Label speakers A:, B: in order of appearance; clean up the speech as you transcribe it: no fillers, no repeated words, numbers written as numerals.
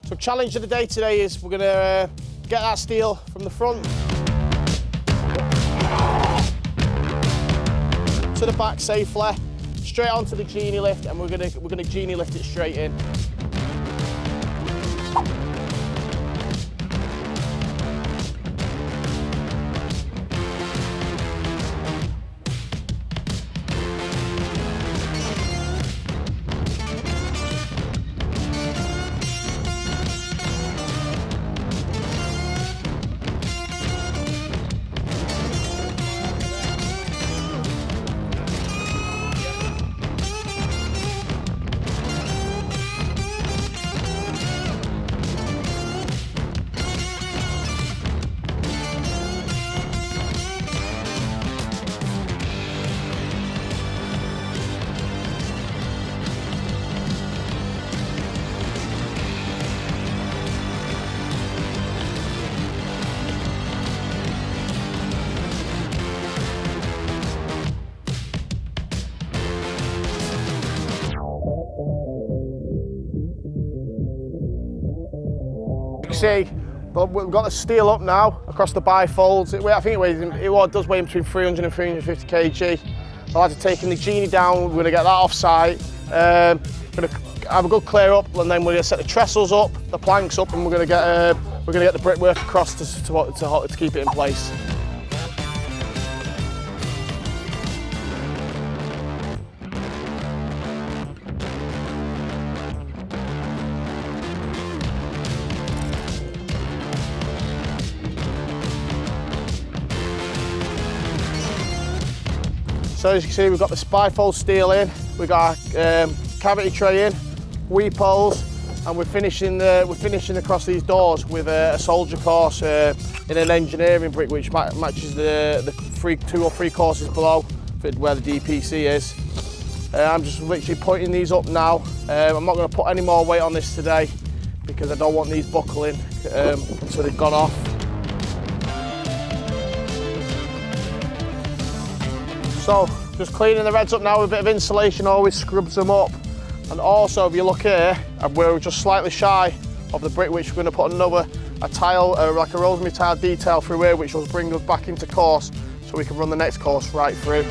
A: So challenge of the day today is we're gonna get that steel from the front to the back safely, straight onto the genie lift, and we're gonna genie lift it straight in. See, but we've got the steel up now across the bifolds. I think it does weigh between 300 and 350 kg. I'll have to take the genie down. We're going to get that off site. We're going to have a good clear up, and then we're going to set the trestles up, the planks up, and we're going to get the brickwork across to keep it in place. So as you can see, we've got the bifold steel in, we've got our cavity tray in, weep holes, and we're finishing across these doors with a soldier course in an engineering brick, which matches the 2 or 3 courses below where the DPC is. I'm just literally pointing these up now. I'm not going to put any more weight on this today because I don't want these buckling until they've gone off. So, just cleaning the reds up now with a bit of insulation always scrubs them up. And also, if you look here, we're just slightly shy of the brick, which we're going to put a tile, like a rosemary tile detail through here, which will bring us back into course so we can run the next course right through.